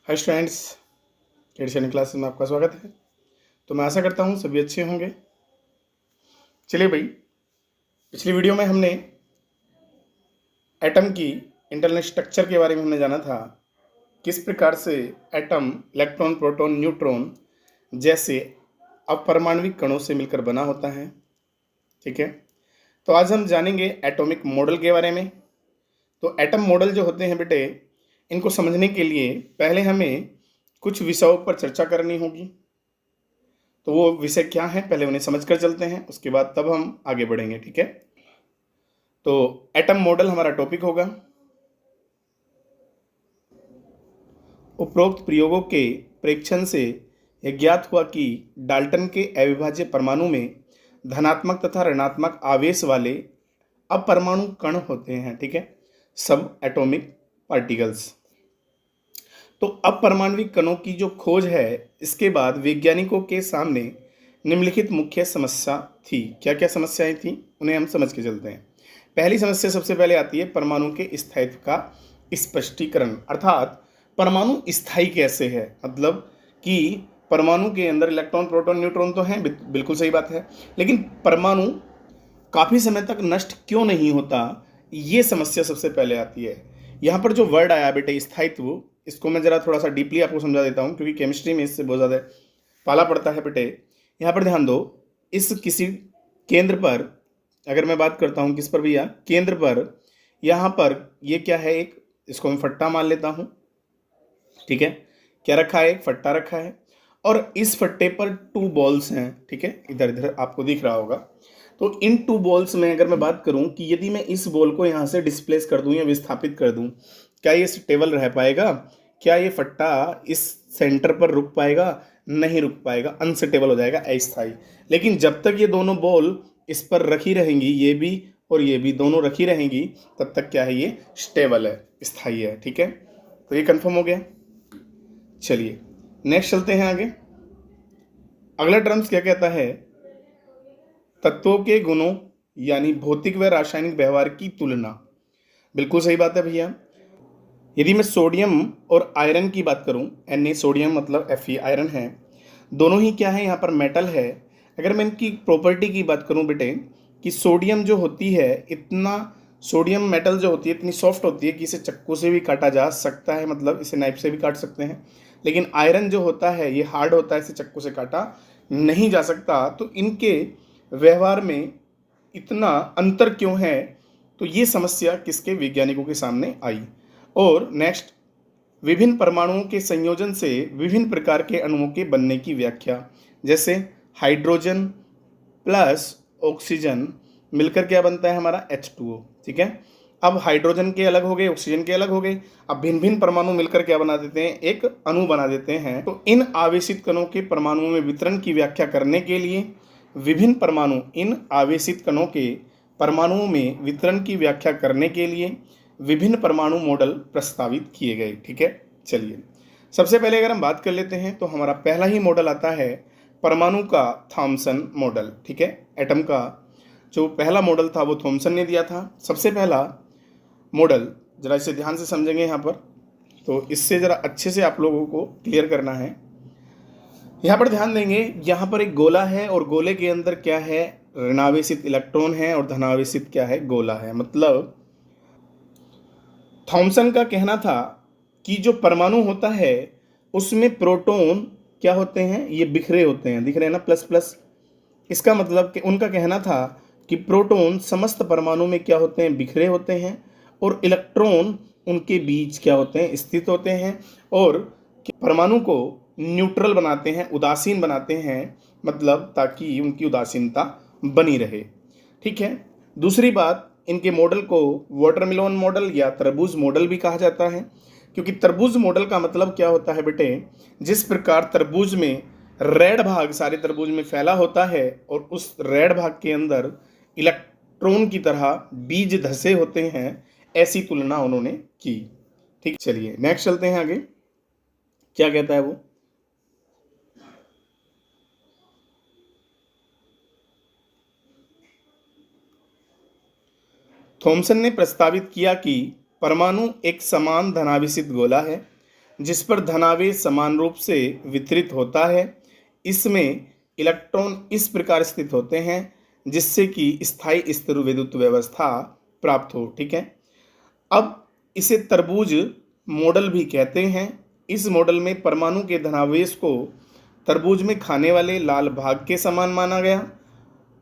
Hi students, addition classes में आपका स्वागत है। तो मैं आशा करता हूँ सभी अच्छे होंगे। चलिए भाई, पिछली वीडियो में हमने एटम की इंटरनल स्ट्रक्चर के बारे में हमने जाना था, किस प्रकार से एटम इलेक्ट्रॉन, प्रोटॉन, न्यूट्रॉन जैसे अपरमाणविक कणों से मिलकर बना होता है। ठीक है, तो आज हम जानेंगे एटॉमिक मॉडल के बारे में। तो एटम मॉडल जो होते हैं बेटे, इनको समझने के लिए पहले हमें कुछ विषयों पर चर्चा करनी होगी। तो वो विषय क्या है, पहले उन्हें समझ कर चलते हैं, उसके बाद तब हम आगे बढ़ेंगे। ठीक है, तो एटम मॉडल हमारा टॉपिक होगा। उपरोक्त प्रयोगों के प्रेक्षण से यह ज्ञात हुआ कि डाल्टन के अविभाज्य परमाणु में धनात्मक तथा ऋणात्मक आवेश वाले अपरमाणु कण होते हैं। ठीक है, सब एटॉमिक पार्टिकल्स। तो अपरमाणविक कणों की जो खोज है, इसके बाद वैज्ञानिकों के सामने निम्नलिखित मुख्य समस्या थी। क्या क्या समस्याएं थी, उन्हें हम समझ के चलते हैं। पहली समस्या सबसे पहले आती है परमाणु के स्थायित्व का स्पष्टीकरण, अर्थात परमाणु स्थायी कैसे है। मतलब कि परमाणु के अंदर इलेक्ट्रॉन, प्रोटॉन, न्यूट्रॉन तो हैं, बिल्कुल सही बात है, लेकिन परमाणु काफ़ी समय तक नष्ट क्यों नहीं होता, ये समस्या सबसे पहले आती है। यहाँ पर जो वर्ड आया बेटे स्थायित्व, इसको मैं ज़रा थोड़ा सा डीपली आपको समझा देता हूँ, क्योंकि केमिस्ट्री में इससे बहुत ज़्यादा पाला पड़ता है बेटे। यहाँ पर ध्यान दो, इस किसी केंद्र पर, अगर मैं बात करता हूँ किस पर भैया, केंद्र पर, यहाँ पर ये क्या है, एक, इसको मैं फट्टा मान लेता हूँ। ठीक है, क्या रखा है, एक फट्टा रखा है, और इस फट्टे पर 2 बॉल्स हैं। ठीक है, इधर इधर आपको दिख रहा होगा। तो इन 2 बॉल्स में अगर मैं बात करूं कि यदि मैं इस बॉल को यहाँ से डिस्प्लेस कर दूं या विस्थापित कर दूं, क्या ये स्टेबल रह पाएगा? क्या ये फट्टा इस सेंटर पर रुक पाएगा? नहीं रुक पाएगा, अनस्टेबल हो जाएगा, अस्थायी। लेकिन जब तक ये दोनों बॉल इस पर रखी रहेंगी, ये भी और ये भी दोनों रखी रहेंगी, तब तक क्या है, ये स्टेबल है, स्थायी है। ठीक है, तो ये कंफर्म हो गया। चलिए नेक्स्ट चलते हैं आगे। अगला टर्म्स क्या कहता है, तत्वों के गुणों यानी भौतिक व रासायनिक व्यवहार की तुलना। बिल्कुल सही बात है भैया। यदि मैं सोडियम और आयरन की बात करूं, Na सोडियम मतलब Fe आयरन है, दोनों ही क्या है, यहाँ पर मेटल है। अगर मैं इनकी प्रॉपर्टी की बात करूं बेटे, कि सोडियम जो होती है, इतना सोडियम मेटल जो होती है इतनी सॉफ्ट होती है कि इसे चाकू से भी काटा जा सकता है, मतलब इसे नाइफ से भी काट सकते हैं। लेकिन आयरन जो होता है ये हार्ड होता है, इसे चाकू से काटा नहीं जा सकता। तो इनके व्यवहार में इतना अंतर क्यों है, तो ये समस्या किसके, वैज्ञानिकों के सामने आई। और नेक्स्ट, विभिन्न परमाणुओं के संयोजन से विभिन्न प्रकार के अणुओं के बनने की व्याख्या। जैसे हाइड्रोजन प्लस ऑक्सीजन मिलकर क्या बनता है हमारा, H2O। ठीक है, अब हाइड्रोजन के अलग हो गए, ऑक्सीजन के अलग हो गए, अब भिन्न भिन्न परमाणु मिलकर क्या बना देते हैं, एक अणु बना देते हैं। तो इन आवेशित कणों के परमाणुओं में वितरण की व्याख्या करने के लिए विभिन्न परमाणु, इन आवेशित कणों के परमाणुओं में वितरण की व्याख्या करने के लिए विभिन्न परमाणु मॉडल प्रस्तावित किए गए। ठीक है, चलिए सबसे पहले अगर हम बात कर लेते हैं, तो हमारा पहला ही मॉडल आता है परमाणु का थॉमसन मॉडल। ठीक है, एटम का जो पहला मॉडल था वो थॉमसन ने दिया था, सबसे पहला मॉडल। जरा इसे ध्यान से समझेंगे यहाँ पर, तो इससे ज़रा अच्छे से आप लोगों को क्लियर करना है। यहाँ पर ध्यान देंगे, यहाँ पर एक गोला है और गोले के अंदर क्या है, ऋणावेशित इलेक्ट्रॉन है और धनावेशित क्या है, गोला है। मतलब थॉमसन का कहना था कि जो परमाणु होता है उसमें प्रोटॉन क्या होते हैं, ये बिखरे होते हैं, दिख रहे हैं ना, प्लस प्लस। इसका मतलब कि उनका कहना था कि प्रोटॉन समस्त परमाणु में क्या होते हैं, बिखरे होते हैं, और इलेक्ट्रॉन उनके बीच क्या होते हैं, स्थित होते हैं, और परमाणु को न्यूट्रल बनाते हैं, उदासीन बनाते हैं, मतलब ताकि उनकी उदासीनता बनी रहे। ठीक है, दूसरी बात, इनके मॉडल को वाटरमेलन मॉडल या तरबूज मॉडल भी कहा जाता है, क्योंकि तरबूज मॉडल का मतलब क्या होता है बेटे, जिस प्रकार तरबूज में रेड भाग सारे तरबूज में फैला होता है और उस रेड भाग के अंदर इलेक्ट्रॉन की तरह बीज धसे होते हैं, ऐसी तुलना उन्होंने की। ठीक, चलिए नेक्स्ट चलते हैं आगे, क्या कहता है वो। थॉमसन ने प्रस्तावित किया कि परमाणु एक समान धनावेशित गोला है जिस पर धनावेश समान रूप से वितरित होता है। इसमें इलेक्ट्रॉन इस प्रकार स्थित होते हैं जिससे कि स्थायी स्थिर विद्युत व्यवस्था प्राप्त हो। ठीक है, अब इसे तरबूज मॉडल भी कहते हैं। इस मॉडल में परमाणु के धनावेश को तरबूज में खाने वाले लाल भाग के समान माना गया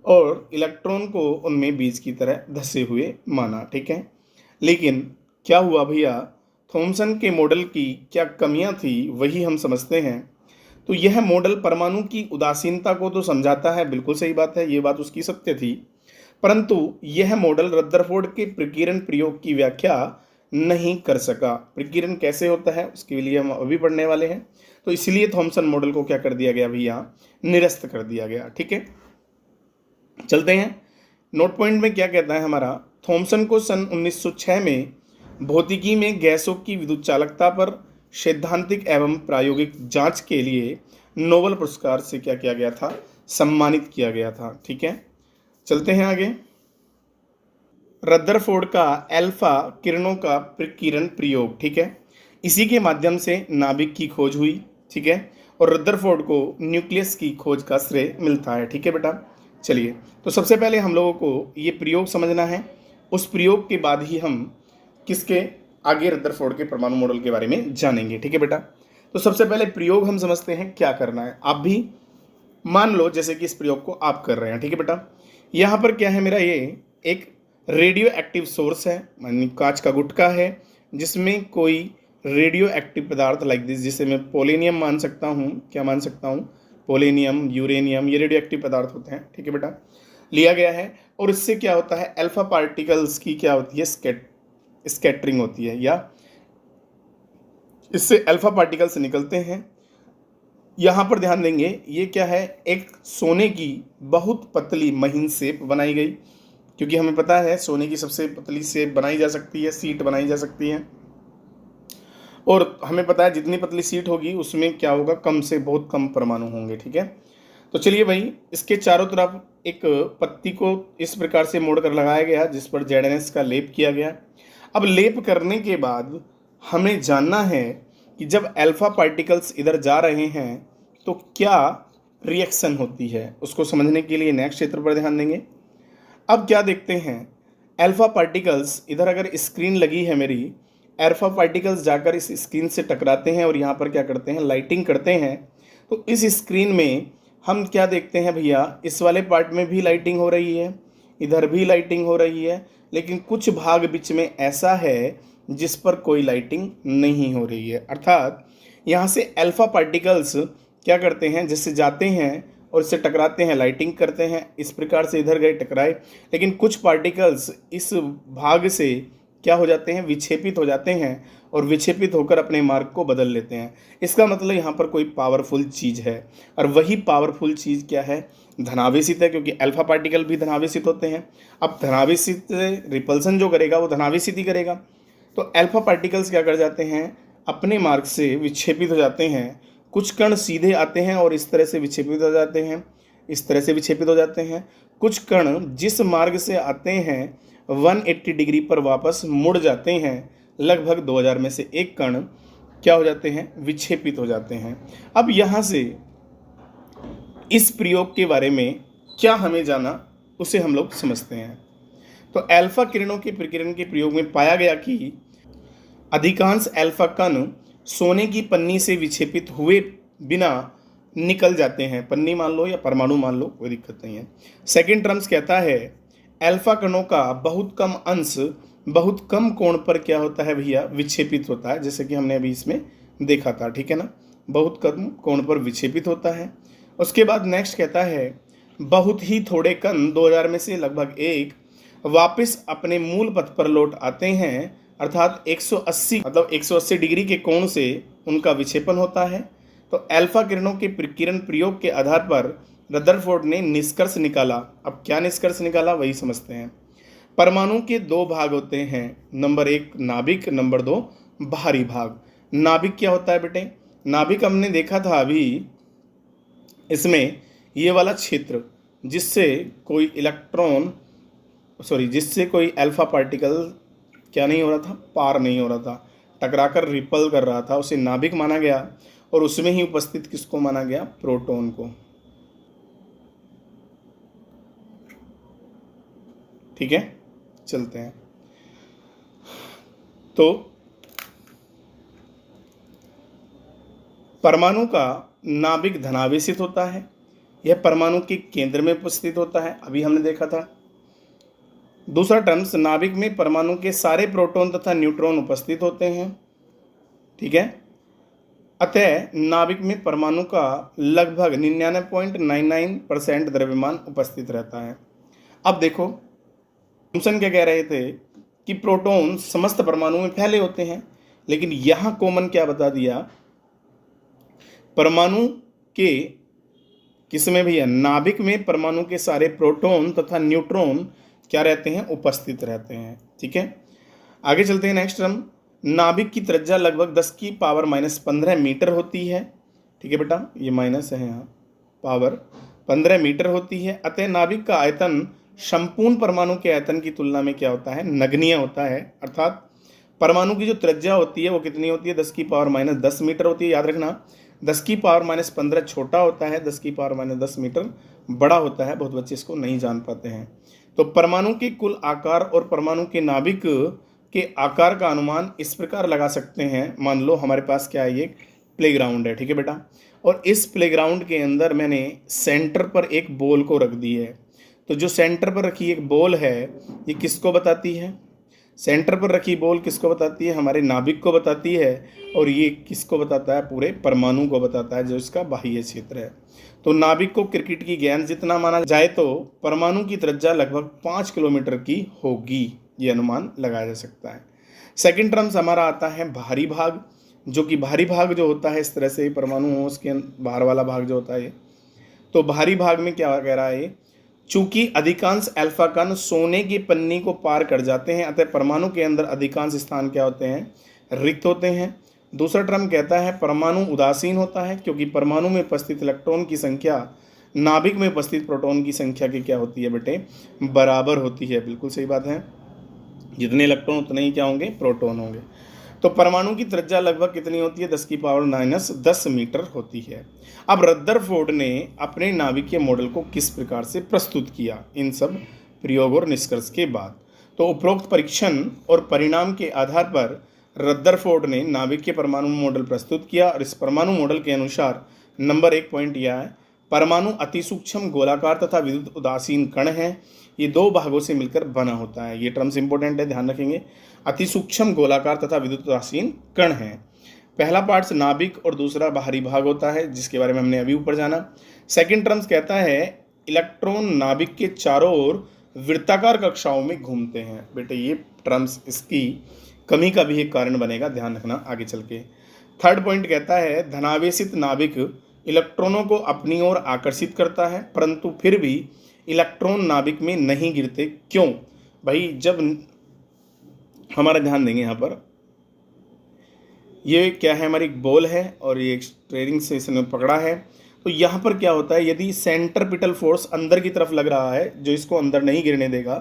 और इलेक्ट्रॉन को उनमें बीज की तरह धसे हुए माना। ठीक है, लेकिन क्या हुआ भैया, थॉमसन के मॉडल की क्या कमियां थी वही हम समझते हैं। तो यह मॉडल परमाणु की उदासीनता को तो समझाता है, बिल्कुल सही बात है, ये बात उसकी सत्य थी, परंतु यह मॉडल रदरफोर्ड के प्रकीर्णन प्रयोग की व्याख्या नहीं कर सका। प्रकीर्णन कैसे होता है उसके लिए हम अभी पढ़ने वाले हैं। तो इसलिए थॉमसन मॉडल को क्या कर दिया गया भैया, निरस्त कर दिया गया। ठीक है, चलते हैं। नोट पॉइंट में क्या कहता है हमारा, थॉमसन को सन 1906 में भौतिकी में गैसों की विद्युत चालकता पर सैद्धांतिक एवं प्रायोगिक जांच के लिए नोबेल पुरस्कार से क्या किया गया था, सम्मानित किया गया था। ठीक है, चलते हैं आगे। रदरफोर्ड का अल्फा किरणों का प्रकीर्णन प्रयोग। ठीक है, इसी के माध्यम से नाभिक की खोज हुई। ठीक है, और रदरफोर्ड को न्यूक्लियस की खोज का श्रेय मिलता है। ठीक है बेटा, चलिए तो सबसे पहले हम लोगों को ये प्रयोग समझना है, उस प्रयोग के बाद ही हम किसके आगे रदरफोर्ड के परमाणु मॉडल के बारे में जानेंगे। ठीक है बेटा, तो सबसे पहले प्रयोग हम समझते हैं क्या करना है। आप भी मान लो जैसे कि इस प्रयोग को आप कर रहे हैं। ठीक है बेटा, यहाँ पर क्या है, मेरा ये एक रेडियो एक्टिव सोर्स है, यानी कांच का गुटका है जिसमें कोई रेडियो एक्टिव पदार्थ लाइक दिस, जिसे मैं पोलेनियम मान सकता हूँ, क्या मान सकता हूँ, पोलेनियम, यूरेनियम, ये रेडियो एक्टिव पदार्थ होते हैं। ठीक है बेटा, लिया गया है और इससे क्या होता है, अल्फा पार्टिकल्स की क्या होती है, स्कैटरिंग होती है, या इससे अल्फा पार्टिकल्स निकलते हैं। यहाँ पर ध्यान देंगे, ये क्या है, एक सोने की बहुत पतली महीन शेप बनाई गई, क्योंकि हमें पता है सोने की सबसे पतली शेप बनाई जा सकती है, सीट बनाई जा सकती है, और हमें पता है जितनी पतली सीट होगी उसमें क्या होगा, कम से बहुत कम परमाणु होंगे। ठीक है, तो चलिए भाई, इसके चारों तरफ एक पत्ती को इस प्रकार से मोड़ कर लगाया गया जिस पर जेडनेस का लेप किया गया। अब लेप करने के बाद हमें जानना है कि जब अल्फा पार्टिकल्स इधर जा रहे हैं तो क्या रिएक्शन होती है, उसको समझने के लिए नेक्स्ट चित्र पर ध्यान देंगे। अब क्या देखते हैं, अल्फा पार्टिकल्स इधर अगर स्क्रीन लगी है मेरी, अल्फा पार्टिकल्स जाकर इस स्क्रीन से टकराते हैं और यहाँ पर क्या करते हैं, लाइटिंग करते हैं। तो इस स्क्रीन में हम क्या देखते हैं भैया, इस वाले पार्ट में भी लाइटिंग हो रही है, इधर भी लाइटिंग हो रही है, लेकिन कुछ भाग बीच में ऐसा है जिस पर कोई लाइटिंग नहीं हो रही है। अर्थात यहाँ से अल्फा पार्टिकल्स क्या करते हैं, जिससे जाते हैं और इससे टकराते हैं, लाइटिंग करते हैं, इस प्रकार से इधर गए टकराए, लेकिन कुछ पार्टिकल्स इस भाग से क्या हो जाते हैं, विक्षेपित हो जाते हैं और विक्षेपित होकर अपने मार्ग को बदल लेते हैं। इसका मतलब यहाँ पर कोई पावरफुल चीज़ है, और वही पावरफुल चीज़ क्या है, धनावेशित है, क्योंकि अल्फा पार्टिकल भी धनावेशित होते हैं। अब धनावेशित रिपल्सन जो करेगा वो धनावेशित ही करेगा। तो अल्फा पार्टिकल्स क्या कर जाते हैं, अपने मार्ग से विक्षेपित हो जाते हैं। कुछ कण सीधे आते हैं और इस तरह से विक्षेपित हो जाते हैं, इस तरह से विक्षेपित हो जाते हैं। कुछ कण जिस मार्ग से आते हैं 180 डिग्री पर वापस मुड़ जाते हैं। लगभग 2000 में से एक कण क्या हो जाते हैं, विक्षेपित हो जाते हैं। अब यहाँ से इस प्रयोग के बारे में क्या हमें जाना, उसे हम लोग समझते हैं। तो अल्फा किरणों के प्रकीर्णन के प्रयोग में पाया गया कि अधिकांश अल्फा कण सोने की पन्नी से विक्षेपित हुए बिना निकल जाते हैं। पन्नी मान लो या परमाणु मान लो, कोई दिक्कत नहीं है। सेकंड टर्म्स कहता है अल्फा कणों का बहुत कम अंश बहुत कम कोण पर क्या होता है भैया, विक्षेपित होता है, जैसे कि हमने अभी इसमें देखा था। ठीक है ना, बहुत कम कोण पर विक्षेपित होता है। उसके बाद नेक्स्ट कहता है बहुत ही थोड़े कण 2000 में से लगभग एक वापस अपने मूल पथ पर लौट आते हैं, अर्थात 180 मतलब 180 डिग्री के कोण से उनका विक्षेपण होता है। तो अल्फा किरणों के प्रकीर्णन प्रयोग के आधार पर रदरफोर्ड ने निष्कर्ष निकाला। अब क्या निष्कर्ष निकाला वही समझते हैं। परमाणु के दो भाग होते हैं, नंबर एक नाभिक, नंबर दो बाहरी भाग। नाभिक क्या होता है बेटे, नाभिक हमने देखा था अभी, इसमें ये वाला क्षेत्र जिससे कोई इलेक्ट्रॉन जिससे कोई अल्फा पार्टिकल क्या नहीं हो रहा था, पार नहीं हो रहा था, टकराकर रिपल कर रहा था उसे नाभिक माना गया, और उसमें ही उपस्थित किसको माना गया? प्रोटॉन को। ठीक है, चलते हैं। तो परमाणु का नाभिक धनावेशित होता है, यह परमाणु के केंद्र में उपस्थित होता है, अभी हमने देखा था। दूसरा टर्म्स, नाभिक में परमाणु के सारे प्रोटॉन तथा न्यूट्रॉन उपस्थित होते हैं। ठीक है, अतः नाभिक में परमाणु का लगभग 99.99% द्रव्यमान उपस्थित रहता है। अब देखो थॉमसन क्या कह रहे थे कि प्रोटॉन समस्त परमाणु में फैले होते हैं, लेकिन यहां कॉमन क्या बता दिया? परमाणु के किसमें भी है? नाभिक में परमाणु के सारे प्रोटॉन तथा न्यूट्रॉन क्या रहते हैं? उपस्थित रहते हैं। ठीक है, आगे चलते हैं। नेक्स्ट टर्म, नाभिक की त्रिज्या लगभग 10⁻⁻15 मीटर होती है। ठीक है बेटा, ये माइनस है यहाँ, पावर 15 मीटर होती है। अतः नाभिक का आयतन संपूर्ण परमाणु के आयतन की तुलना में क्या होता है? नगण्य होता है। अर्थात परमाणु की जो त्रिज्या होती है वो कितनी होती है? 10⁻10 मीटर होती है। याद रखना, 10⁻15 छोटा होता है, 10⁻10 मीटर बड़ा होता है। बहुत बच्चे इसको नहीं जान पाते हैं। तो परमाणु के कुल आकार और परमाणु के नाभिक के आकार का अनुमान इस प्रकार लगा सकते हैं। मान लो हमारे पास क्या है? ये प्लेग्राउंड है। ठीक है बेटा, और इस प्लेग्राउंड के अंदर मैंने सेंटर पर एक बॉल को रख दी है। तो जो सेंटर पर रखी एक बॉल है ये किसको बताती है? सेंटर पर रखी बॉल किसको बताती है? हमारे नाभिक को बताती है। और ये किसको बताता है? पूरे परमाणु को बताता है, जो इसका बाह्य क्षेत्र है। तो नाभिक को क्रिकेट की गेंद जितना माना जाए तो परमाणु की त्रिज्या लगभग 5 किलोमीटर की होगी, ये अनुमान लगाया जा सकता है। सेकंड टर्म्स हमारा आता है भारी भाग, जो कि भारी भाग जो होता है इस तरह से परमाणु हो उसके बाहर वाला भाग जो होता है। तो भारी भाग में क्या कह रहा है? चूंकि अधिकांश अल्फा कण सोने की पन्नी को पार कर जाते हैं, अतः परमाणु के अंदर अधिकांश स्थान क्या होते हैं? रिक्त होते हैं। दूसरा टर्म कहता है परमाणु उदासीन होता है, क्योंकि परमाणु में उपस्थित इलेक्ट्रॉन की संख्या नाभिक में उपस्थित प्रोटॉन की संख्या की क्या होती है बेटे? बराबर होती है। बिल्कुल सही बात है, जितने इलेक्ट्रॉन उतने ही क्या होंगे? प्रोटॉन होंगे। तो परमाणु की त्रिज्या लगभग कितनी होती है? 10⁻⁻10 मीटर होती है। अब रदरफोर्ड ने अपने नाभिकीय मॉडल को किस प्रकार से प्रस्तुत किया इन सब प्रयोग और निष्कर्ष के बाद? तो उपरोक्त परीक्षण और परिणाम के आधार पर रदरफोर्ड ने नाभिकीय परमाणु मॉडल प्रस्तुत किया, और इस परमाणु मॉडल के अनुसार नंबर 1 पॉइंट यह है, परमाणु अतिसूक्ष्म गोलाकार तथा विद्युत उदासीन कण है। ये दो भागों से मिलकर बना होता है। ये टर्म्स इंपॉर्टेंट है, ध्यान रखेंगे। अतिसूक्ष्म गोलाकार तथा विद्युत उदासीन कण है। पहला पार्ट नाभिक और दूसरा बाहरी भाग होता है, जिसके बारे में हमने अभी ऊपर जाना। सेकंड टर्म्स कहता है इलेक्ट्रॉन नाभिक के चारों ओर वृत्ताकार कक्षाओं में घूमते हैं। बेटे ये टर्म्स इसकी कमी का भी एक कारण बनेगा, ध्यान रखना आगे चल के। थर्ड पॉइंट कहता है धनावेशित नाभिक इलेक्ट्रॉनों को अपनी ओर आकर्षित करता है, परंतु फिर भी इलेक्ट्रॉन नाभिक में नहीं गिरते। क्यों भाई? जब हमारा ध्यान देंगे यहाँ पर, ये क्या है? हमारी एक बॉल है और ये स्टीयरिंग से इसने पकड़ा है। तो यहाँ पर क्या होता है? यदि सेंट्रीपिटल फोर्स अंदर की तरफ लग रहा है जो इसको अंदर नहीं गिरने देगा,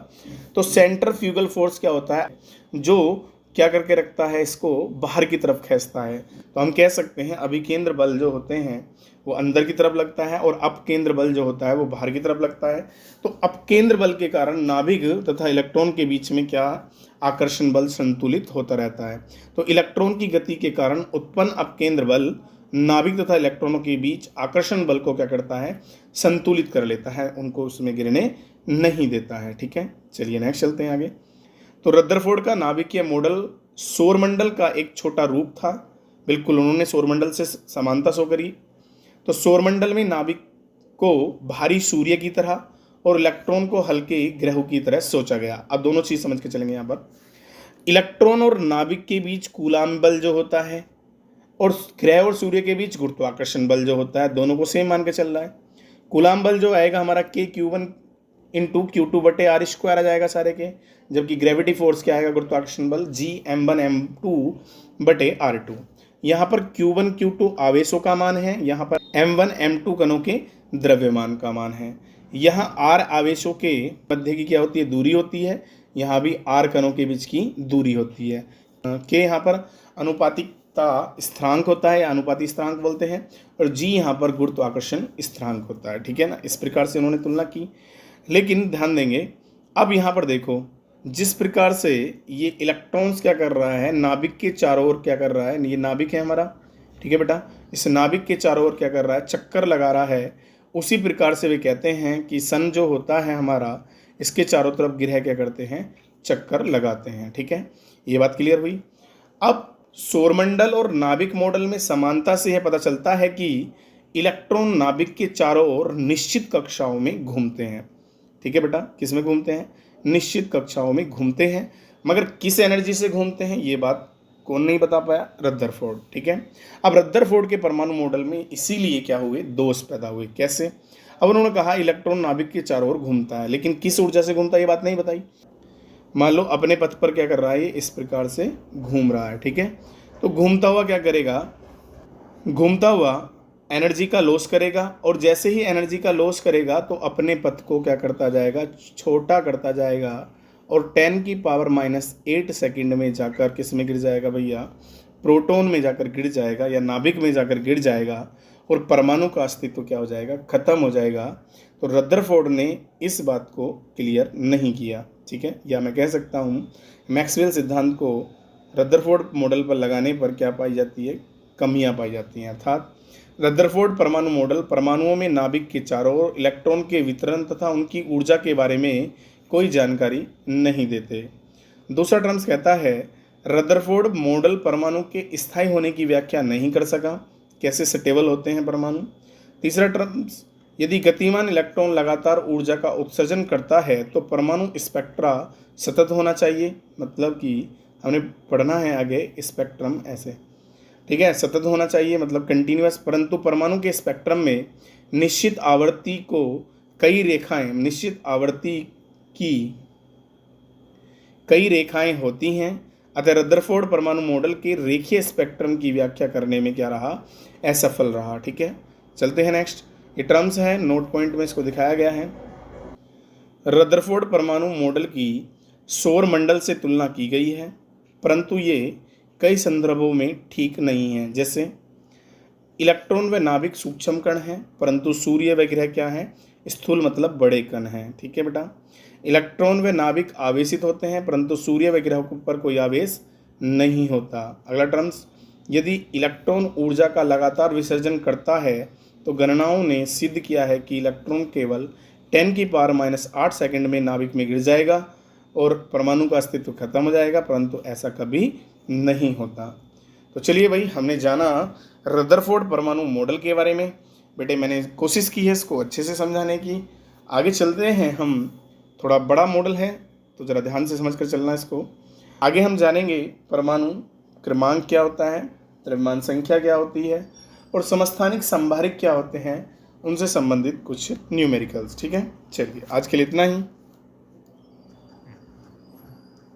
तो सेंट्रीफ्यूगल फोर्स क्या होता है? जो क्या करके रखता है? इसको बाहर की तरफ खींचता है। तो हम कह सकते हैं अभिकेंद्र बल जो होते हैं वो अंदर की तरफ लगता है, और अपकेंद्र बल जो होता है वो बाहर की तरफ लगता है। तो अपकेंद्र बल के कारण नाभिक तथा इलेक्ट्रॉन के बीच में क्या आकर्षण बल संतुलित होता रहता है। तो इलेक्ट्रॉन की गति के कारण उत्पन्न अपकेंद्र बल नाभिक तथा इलेक्ट्रॉनों के बीच आकर्षण बल को क्या करता है? संतुलित कर लेता है, उनको उसमें गिरने नहीं देता है। ठीक है, चलिए नेक्स्ट चलते हैं आगे। तो रदरफोर्ड का नाभिकीय मॉडल सौरमंडल का एक छोटा रूप था। बिल्कुल उन्होंने सौरमंडल से समानता शो करी। तो सौरमंडल में नाभिक को भारी सूर्य की तरह और इलेक्ट्रॉन को हल्के ग्रहों की तरह सोचा गया। अब दोनों चीज समझ के चलेंगे। यहाँ पर इलेक्ट्रॉन और नाभिक के बीच कूलाम बल जो होता है, और ग्रह और सूर्य के बीच गुरुत्वाकर्षण बल जो होता है, दोनों को सेम मान के चल रहा है। कूलाम बल जो आएगा हमारा K(Q1) × Q2/r² आ जाएगा सारे के, जबकि ग्रेविटी फोर्स क्या आएगा? गुरुत्वाकर्षण बल Gm1m2/r2। यहाँ पर Q1 Q2 आवेशों का मान है, यहाँ पर m1 m2 कणों के द्रव्यमान का मान है। यहाँ r आवेशों के मध्य की क्या होती है? दूरी होती है। यहाँ भी r कणों के बीच की दूरी होती है। के यहाँ पर अनुपातिकता स्थिरांक होता है या अनुपाती स्थिरांक बोलते हैं, और जी यहाँ पर गुरुत्वाकर्षण स्थिरांक होता है, ठीक है ना। इस प्रकार से उन्होंने तुलना की। लेकिन ध्यान देंगे, अब यहाँ पर देखो, जिस प्रकार से ये इलेक्ट्रॉन्स क्या कर रहा है, नाभिक के चारों ओर क्या कर रहा है, ये नाभिक है हमारा, ठीक है बेटा, इस नाभिक के चारों ओर क्या कर रहा है, चक्कर लगा रहा है। उसी प्रकार से वे कहते हैं कि सन जो होता है हमारा, इसके चारों तरफ ग्रह क्या करते हैं, चक्कर लगाते हैं, ठीक है। ये बात क्लियर हुई। अब सौरमंडल और नाभिक मॉडल में समानता से यह पता चलता है कि इलेक्ट्रॉन नाभिक के चारों ओर निश्चित कक्षाओं में घूमते हैं, ठीक है बेटा। किस में घूमते हैं, निश्चित कक्षाओं में घूमते हैं, मगर किस एनर्जी से घूमते हैं ये बात कौन नहीं बता पाया, रदरफोर्ड, ठीक है। अब रदरफोर्ड के परमाणु मॉडल में इसीलिए क्या हुए, दोष पैदा हुए। कैसे, अब उन्होंने कहा इलेक्ट्रॉन नाभिक के चारों ओर घूमता है, लेकिन किस ऊर्जा से घूमता है ये बात नहीं बताई। मान लो अपने पथ पर क्या कर रहा है, ये इस प्रकार से घूम रहा है, ठीक है। तो घूमता हुआ क्या करेगा, घूमता हुआ एनर्जी का लॉस करेगा, और जैसे ही एनर्जी का लॉस करेगा तो अपने पथ को क्या करता जाएगा, छोटा करता जाएगा, और 10 की पावर -8 सेकंड में जाकर किस में गिर जाएगा भैया, प्रोटॉन में जाकर गिर जाएगा या नाभिक में जाकर गिर जाएगा, और परमाणु का अस्तित्व क्या हो जाएगा, खत्म हो जाएगा। तो रदरफोर्ड ने इस बात को क्लियर नहीं किया, ठीक है। या मैं कह सकता हूँ मैक्सवेल सिद्धांत को रदरफोर्ड मॉडल पर लगाने पर क्या पाई जाती है, कमियां पाई जाती हैं। अर्थात रदरफोर्ड परमाणु मॉडल परमाणुओं में नाभिक के चारों ओर इलेक्ट्रॉन के वितरण तथा उनकी ऊर्जा के बारे में कोई जानकारी नहीं देते। दूसरा टर्म्स कहता है रदरफोर्ड मॉडल परमाणु के स्थायी होने की व्याख्या नहीं कर सका, कैसे स्टेबल होते हैं परमाणु। तीसरा टर्म्स, यदि गतिमान इलेक्ट्रॉन लगातार ऊर्जा का उत्सर्जन करता है तो परमाणु स्पेक्ट्रा सतत होना चाहिए, मतलब कि हमने पढ़ना है आगे स्पेक्ट्रम ऐसे, ठीक है, सतत होना चाहिए मतलब कंटिन्यूअस। परंतु परमाणु के स्पेक्ट्रम में निश्चित आवर्ती को कई रेखाएं, निश्चित आवर्ती की कई रेखाएं होती हैं। अतः रदरफोर्ड परमाणु मॉडल के रेखीय स्पेक्ट्रम की व्याख्या करने में क्या रहा, असफल रहा, ठीक है। चलते हैं नेक्स्ट, ये टर्म्स हैं, नोट पॉइंट में इसको दिखाया गया है। रदरफोर्ड परमाणु मॉडल की सौर मंडल से तुलना की गई है, परंतु ये कई संदर्भों में ठीक नहीं है। जैसे इलेक्ट्रॉन व नाभिक सूक्ष्म कण हैं, परंतु सूर्य व ग्रह क्या है, स्थूल मतलब बड़े कण हैं, ठीक है बेटा। इलेक्ट्रॉन व नाभिक आवेशित होते हैं, परंतु सूर्य व ग्रह पर कोई आवेश नहीं होता। अगला टर्म्स, यदि इलेक्ट्रॉन ऊर्जा का लगातार विसर्जन करता है तो गणनाओं ने सिद्ध किया है कि इलेक्ट्रॉन केवल 10 की पावर -8 सेकंड में नाभिक में गिर जाएगा और परमाणु का अस्तित्व खत्म हो जाएगा, परंतु ऐसा कभी नहीं होता। तो चलिए भाई, हमने जाना रदरफोर्ड परमाणु मॉडल के बारे में। बेटे मैंने कोशिश की है इसको अच्छे से समझाने की। आगे चलते हैं हम, थोड़ा बड़ा मॉडल है तो ज़रा ध्यान से समझ कर चलना इसको। आगे हम जानेंगे परमाणु क्रमांक क्या होता है, द्रव्यमान संख्या क्या होती है, और समस्थानिक संभारिक क्या होते हैं, उनसे संबंधित कुछ न्यूमेरिकल्स, ठीक है। चलिए आज के लिए इतना ही।